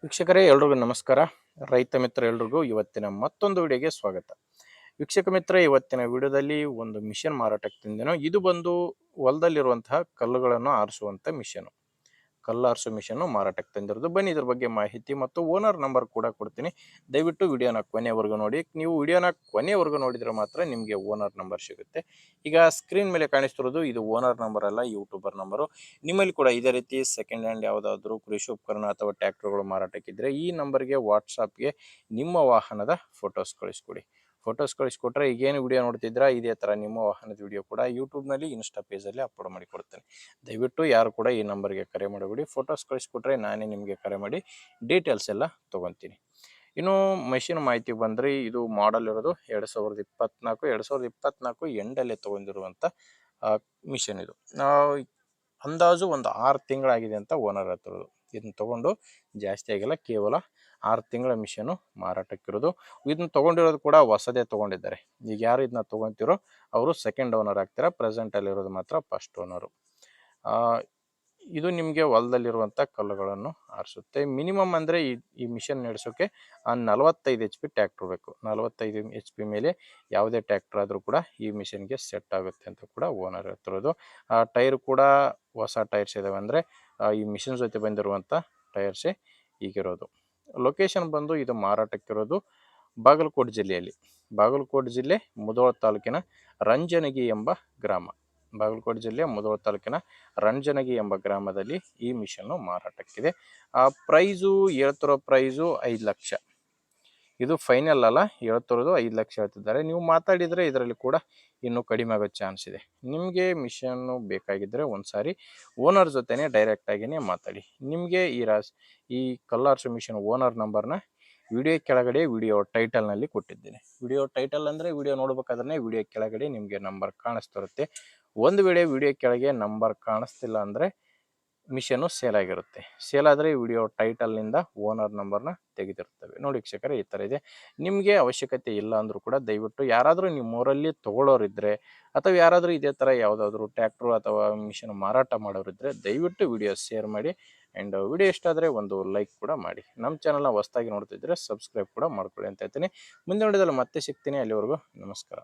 ವೀಕ್ಷಕರೇ ಎಲ್ರಿಗೂ ನಮಸ್ಕಾರ. ರೈತ ಮಿತ್ರ ಎಲ್ರಿಗೂ ಇವತ್ತಿನ ಮತ್ತೊಂದು ವಿಡಿಯೋಗೆ ಸ್ವಾಗತ. ವೀಕ್ಷಕ ಮಿತ್ರ, ಇವತ್ತಿನ ವಿಡಿಯೋದಲ್ಲಿ ಒಂದು ಮಿಷನ್ ಮಾರಾಟಕ್ಕೆ ತಂದೇನೋ. ಇದು ಬಂದು ಹೊಲದಲ್ಲಿರುವಂತಹ ಕಲ್ಲುಗಳನ್ನು ಆರಿಸುವಂಥ ಮಿಷನ್. ಕಲ್ಲು ಆರಿಸೋ ಮಿಷನ್ನು ಮಾರಾಟಕ್ಕೆ ತಂದಿರೋದು. ಬನ್ನಿ ಇದ್ರ ಬಗ್ಗೆ ಮಾಹಿತಿ ಮತ್ತು ಓನರ್ ನಂಬರ್ ಕೂಡ ಕೊಡ್ತೀನಿ. ದಯವಿಟ್ಟು ವಿಡಿಯೋನ ಕೊನೆವರೆಗೂ ನೋಡಿ. ನೀವು ವಿಡಿಯೋನ ಕೊನೆವರೆಗೂ ನೋಡಿದರೆ ಮಾತ್ರ ನಿಮಗೆ ಓನರ್ ನಂಬರ್ ಸಿಗುತ್ತೆ. ಈಗ ಸ್ಕ್ರೀನ್ ಮೇಲೆ ಕಾಣಿಸ್ತಿರೋದು ಇದು ಓನರ್ ನಂಬರ್ ಅಲ್ಲ, ಯೂಟ್ಯೂಬರ್ ನಂಬರು. ನಿಮ್ಮಲ್ಲಿ ಕೂಡ ಇದೇ ರೀತಿ ಸೆಕೆಂಡ್ ಹ್ಯಾಂಡ್ ಯಾವುದಾದ್ರೂ ಕೃಷಿ ಉಪಕರಣ ಅಥವಾ ಟ್ಯಾಕ್ಟರ್ಗಳು ಮಾರಾಟಕ್ಕಿದ್ರೆ ಈ ನಂಬರ್ಗೆ ವಾಟ್ಸಾಪ್ಗೆ ನಿಮ್ಮ ವಾಹನದ ಫೋಟೋಸ್ ಕಳಿಸ್ಕೊಡಿ. ಫೋಟೋಸ್ ಕಳಿಸ್ಕೊಟ್ರೆ ಈಗೇನು ವಿಡಿಯೋ ನೋಡ್ತಿದ್ರಾ ಇದೇ ಥರ ನಿಮ್ಮ ವಾಹನದ ವಿಡಿಯೋ ಕೂಡ ಯೂಟ್ಯೂಬ್ನಲ್ಲಿ ಇನ್ಸ್ಟಾ ಪೇಜಲ್ಲಿ ಅಪ್ಲೋಡ್ ಮಾಡಿ ಕೊಡ್ತೇನೆ. ದಯವಿಟ್ಟು ಯಾರು ಕೂಡ ಈ ನಂಬರ್ಗೆ ಕರೆ ಮಾಡಬೇಡಿ. ಫೋಟೋಸ್ ಕಳಿಸ್ಕೊಟ್ರೆ ನಾನೇ ನಿಮಗೆ ಕರೆ ಮಾಡಿ ಡೀಟೇಲ್ಸ್ ಎಲ್ಲ ತೊಗೊತೀನಿ. ಇನ್ನು ಮಷಿನ್ ಮಾಹಿತಿ ಬಂದರೆ ಇದು ಮಾಡಲ್ ಇರೋದು 2024 ಎಂಡಲ್ಲೇ ತೊಗೊಂಡಿರುವಂಥ ಮಿಷನ್ ಇದು. ಅಂದಾಜು ಒಂದು 6 ತಿಂಗಳಾಗಿದೆ ಅಂತ ಓನರ್ ಹತ್ತಿರೋದು. ಇದನ್ನ ತೊಗೊಂಡು ಜಾಸ್ತಿ ಆಗಿಲ್ಲ, ಕೇವಲ 6 ತಿಂಗಳ ಮಿಷನ್ನು ಮಾರಾಟಕ್ಕಿರೋದು. ಇದನ್ನ ತೊಗೊಂಡಿರೋದು ಕೂಡ ಹೊಸದೇ ತೊಗೊಂಡಿದ್ದಾರೆ. ಈಗ ಯಾರು ಇದನ್ನ ತೊಗೊತಿರೋ ಅವರು ಸೆಕೆಂಡ್ ಓನರ್ ಆಗ್ತಾರೆ. ಪ್ರೆಸೆಂಟಲ್ಲಿರೋದು ಮಾತ್ರ ಫಸ್ಟ್ ಓನರು. ಇದು ನಿಮಗೆ ಹೊಲದಲ್ಲಿರುವಂಥ ಕಲ್ಲುಗಳನ್ನು ಆರಿಸುತ್ತೆ. ಮಿನಿಮಮ್ ಅಂದರೆ ಈ ಮಿಷನ್ ನಡೆಸೋಕ್ಕೆ 45 HP ಟ್ಯಾಕ್ಟ್ರ್ ಬೇಕು. 45 HP ಮೇಲೆ ಯಾವುದೇ ಟ್ಯಾಕ್ಟ್ರ್ ಆದರೂ ಕೂಡ ಈ ಮಿಷನ್ಗೆ ಸೆಟ್ ಆಗುತ್ತೆ ಅಂತ ಕೂಡ ಓನರ್ ಹೇಳ್ತಿರೋದು. ಟೈರ್ ಕೂಡ ಹೊಸ ಟೈರ್ಸ್ ಇದ್ದಾವೆ, ಅಂದರೆ ಈ ಮಿಷನ್ ಜೊತೆ ಬಂದಿರುವಂಥ ಟೈರ್ಸೇ ಈಗಿರೋದು. ಲೊಕೇಶನ್ ಬಂದು ಇದು ಮಾರಾಟಕ್ಕಿರೋದು ಬಾಗಲಕೋಟೆ ಜಿಲ್ಲೆಯಲ್ಲಿ. ಬಾಗಲಕೋಟೆ ಜಿಲ್ಲೆ ಮುಧೋಳ ತಾಲೂಕಿನ ರಂಜನಗಿ ಎಂಬ ಗ್ರಾಮ. ಬಾಗಲಕೋಟೆ ಜಿಲ್ಲೆಯ ಮುಧೋಳ ತಾಲೂಕಿನ ರಂಜನಗಿ ಎಂಬ ಗ್ರಾಮದಲ್ಲಿ ಈ ಮಿಷನ್ನು ಮಾರಾಟಕ್ಕಿದೆ. ಪ್ರೈಸು ಹೇಳ್ತಿರೋ ಪ್ರೈಸು 5 ಲಕ್ಷ. ಇದು ಫೈನಲ್ ಅಲ್ಲ, ಹೇಳ್ತಿರೋದು 5 ಲಕ್ಷ ಹೇಳ್ತಿದ್ದಾರೆ. ನೀವು ಮಾತಾಡಿದರೆ ಇದರಲ್ಲಿ ಕೂಡ ಇನ್ನೂ ಕಡಿಮೆ ಆಗೋ ಚಾನ್ಸ್ ಇದೆ. ನಿಮಗೆ ಮಿಷನ್ನು ಬೇಕಾಗಿದ್ದರೆ ಒಂದು ಸಾರಿ ಓನರ್ ಜೊತೆನೇ ಡೈರೆಕ್ಟಾಗಿಯೇ ಮಾತಾಡಿ. ನಿಮಗೆ ಈ ಕಲ್ಲಾರ್ಸೋ ಮಿಷನ್ ಓನರ್ ನಂಬರ್ನ ವಿಡಿಯೋ ಕೆಳಗಡೆ ವಿಡಿಯೋ ಟೈಟಲ್ನಲ್ಲಿ ಕೊಟ್ಟಿದ್ದೇನೆ. ವಿಡಿಯೋ ಟೈಟಲ್ ಅಂದರೆ ವಿಡಿಯೋ ನೋಡ್ಬೇಕಾದ್ರೆ ವಿಡಿಯೋ ಕೆಳಗಡೆ ನಿಮಗೆ ನಂಬರ್ ಕಾಣಿಸ್ತಿರುತ್ತೆ. ಒಂದು ವೇಳೆ ವಿಡಿಯೋ ಕೆಳಗೆ ನಂಬರ್ ಕಾಣಿಸ್ತಿಲ್ಲ ಅಂದರೆ ಮಿಷನ್ನು ಸೇಲ್ ಆಗಿರುತ್ತೆ. ಸೇಲ್ ಆದರೆ ವಿಡಿಯೋ ಟೈಟಲ್ನಿಂದ ಓನರ್ ನಂಬರ್ನ ತೆಗೆದಿರ್ತವೆ. ನೋಡಿ ವೀಕ್ಷಕರೇ, ಈ ಥರ ಇದೆ. ನಿಮಗೆ ಅವಶ್ಯಕತೆ ಇಲ್ಲ ಅಂದರೂ ಕೂಡ ದಯವಿಟ್ಟು ಯಾರಾದರೂ ನಿಮ್ಮೂರಲ್ಲಿ ತೊಗೊಳ್ಳೋರಿದ್ದರೆ ಅಥವಾ ಯಾರಾದರೂ ಇದೇ ಥರ ಯಾವುದಾದ್ರೂ ಟ್ಯಾಕ್ಟ್ರು ಅಥವಾ ಮಿಷನ್ ಮಾರಾಟ ಮಾಡೋರಿದ್ದರೆ ದಯವಿಟ್ಟು ವಿಡಿಯೋ ಶೇರ್ ಮಾಡಿ. ಆ್ಯಂಡ್ ವಿಡಿಯೋ ಇಷ್ಟ ಆದರೆ ಒಂದು ಲೈಕ್ ಕೂಡ ಮಾಡಿ. ನಮ್ಮ ಚಾನಲ್ನ ಹೊಸದಾಗಿ ನೋಡ್ತಿದ್ದರೆ ಸಬ್ಸ್ಕ್ರೈಬ್ ಕೂಡ ಮಾಡ್ಕೊಳ್ಳಿ ಅಂತ ಹೇಳ್ತೀನಿ. ಮುಂದೆ ನೋಡಿದಲ್ಲಿ ಮತ್ತೆ ಸಿಗ್ತೀನಿ. ಅಲ್ಲಿವರೆಗೂ ನಮಸ್ಕಾರ.